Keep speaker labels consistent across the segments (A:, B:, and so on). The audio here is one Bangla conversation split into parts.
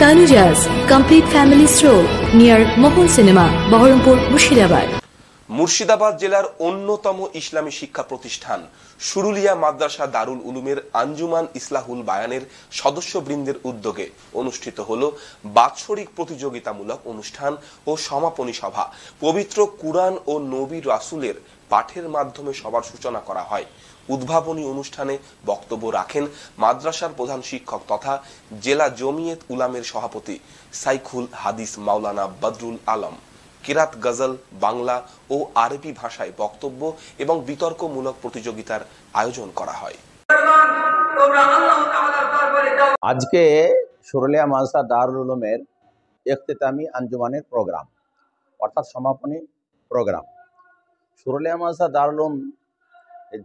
A: Tanuja's complete family stroll near Mohol Cinema, Baharampur, Murshidabad.
B: Murshidabad জেলার অন্যতম ইসলামী শিক্ষা প্রতিষ্ঠান শুরুলিয়া মাদ্রাসা দারুল উলুমের আঞ্জুমান ইসলাহুল বায়ানের সদস্যবৃন্দের উদ্যোগে অনুষ্ঠিত হলো বাৎসরিক প্রতিযোগিতামূলক অনুষ্ঠান ও সমাপনী সভা। পবিত্র কুরআন ও নবী রাসূলের পাঠের মাধ্যমে সবার সূচনা করা হয়। উদ্ভাবনী অনুষ্ঠানে বক্তব্য রাখেন মাদ্রাসার প্রধান শিক্ষক তথা জেলা জমিয়ত উলামের সভাপতি সাইখুল হাদিস মাওলানা বদরুল আলম। কিরাত গজল, বাংলা ও আরবি ভাষায় বক্তব্য এবং বিতর্কমূলক প্রতিযোগিতার আয়োজন করা হয়।
C: আজকে শুরুলিয়া মাদ্রাসা দারুল উলুমের ইখতিতামি আঞ্জুমানের প্রোগ্রাম অর্থাৎ সমাপনী প্রোগ্রাম। শুরুলিয়া মাদ্রাসা দারুল উলুম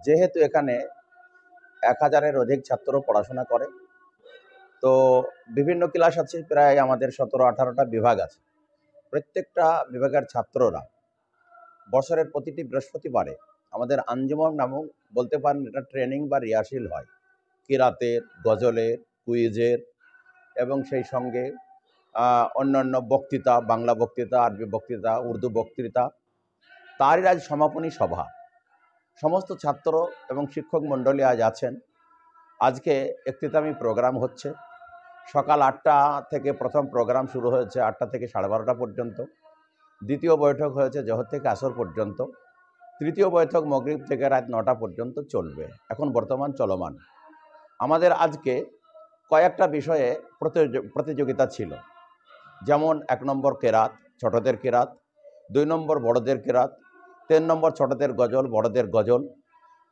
C: যেহেতু এখানে 1000-এর অধিক ছাত্র পড়াশোনা করে, তো বিভিন্ন ক্লাস আছে, প্রায় আমাদের 17-18টা বিভাগ আছে। প্রত্যেকটা বিভাগের ছাত্ররা বছরের প্রতিটি বৃহস্পতিবারে আমাদের আঞ্জুমান নামক বলতে পারেন এটা ট্রেনিং বা রিহার্সেল হয়, কিরাতের, গজলের, কুইজের এবং সেই সঙ্গে অন্যান্য বক্তৃতা, বাংলা বক্তৃতা, আরবি বক্তৃতা, উর্দু বক্তৃতা। তারই আজ সমাপনী সভা। সমস্ত ছাত্র এবং শিক্ষক মণ্ডলী আজ আছেন। আজকে ইখতিতামি প্রোগ্রাম হচ্ছে। সকাল 8টা থেকে প্রথম প্রোগ্রাম শুরু হয়েছে, 8টা থেকে 12:30 পর্যন্ত। দ্বিতীয় বৈঠক হয়েছে জোহর থেকে আসর পর্যন্ত। তৃতীয় বৈঠক মাগরিব থেকে রাত 9টা পর্যন্ত চলবে, এখন বর্তমান চলমান। আমাদের আজকে কয়েকটা বিষয়ে প্রতিযোগিতা ছিল, যেমন 1 নম্বর কেরাত, ছোটদের কেরাত, 2 নম্বর বড়দের কেরাত, 3 নম্বর ছোটদের গজল, বড়দের গজল,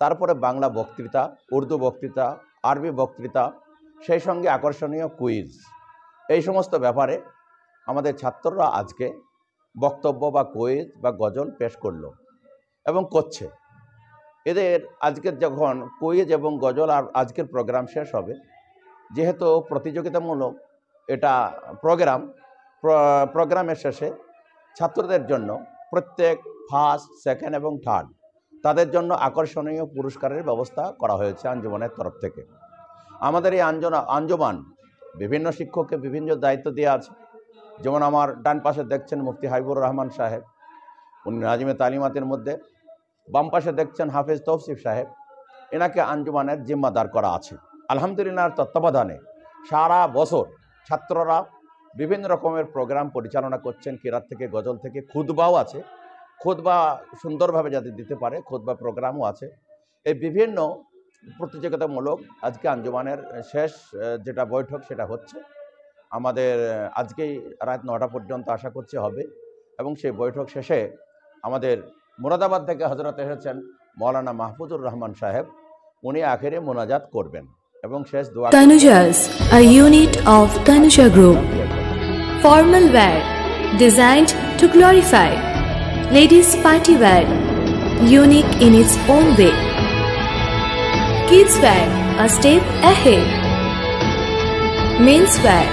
C: তারপরে বাংলা বক্তৃতা, উর্দু বক্তৃতা, আরবি বক্তৃতা, সেই সঙ্গে আকর্ষণীয় কুইজ। এই সমস্ত ব্যাপারে আমাদের ছাত্ররা আজকে বক্তব্য বা কুইজ বা গজল পেশ করলো এবং করছে। এদের আজকের যখন কুইজ এবং গজল আর আজকের প্রোগ্রাম শেষ হবে, যেহেতু প্রতিযোগিতামূলক এটা প্রোগ্রামের শেষে ছাত্রদের জন্য প্রত্যেক ফার্স্ট, সেকেন্ড এবং থার্ড তাদের জন্য আকর্ষণীয় পুরস্কারের ব্যবস্থা করা হয়েছে আঞ্জুমানের তরফ থেকে। আমাদের এই আঞ্জুমান বিভিন্ন শিক্ষককে বিভিন্ন দায়িত্ব দেওয়া আছে। যেমন আমার ডান পাশে দেখছেন মুফতি হাবিবুর রহমান সাহেব, উনি নাজিমে তালিমাতের মধ্যে। বাম পাশে দেখছেন হাফেজ তৌসিফ সাহেব, এনাকে আঞ্জুমানের জিম্মাদার করা আছে। আলহামদুলিল্লাহর তত্ত্বাবধানে সারা বছর ছাত্ররা বিভিন্ন রকমের প্রোগ্রাম পরিচালনা করছেন, কিরাত থেকে গজল থেকে, খুতবাও আছে। খুতবা সুন্দরভাবে যাতে দিতে পারে, খুতবা প্রোগ্রামও আছে। এই বিভিন্ন প্রতিযোগিতামূলক আজকে আঞ্জুমানের শেষ যেটা বৈঠক সেটা হচ্ছে। আমাদের আজকেই রাত 9টা পর্যন্ত আশা করছি হবে, এবং সেই বৈঠক শেষে আমাদের মুরাদাবাদ থেকে হজরত এসেছেন মাওলানা মাহফুজুর রহমান সাহেব, উনি আখেরে মোনাজাত করবেন এবং শেষ দোয়া।
A: Tanuja's, a unit of Tanuja Group. Formal wear designed to glorify. Ladies party wear, unique in its own way. Kids wear, a step ahead. Men's wear,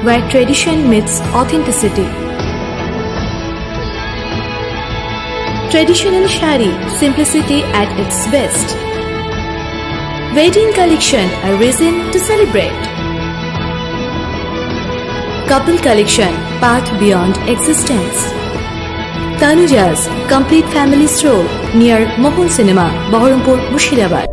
A: where tradition meets authenticity. Traditional shari, simplicity at its best. Wedding collection, a reason to celebrate. Couple collection, path beyond existence. Tanuja's complete family stroll near Mohol Cinema, Baharampur, Murshidabad.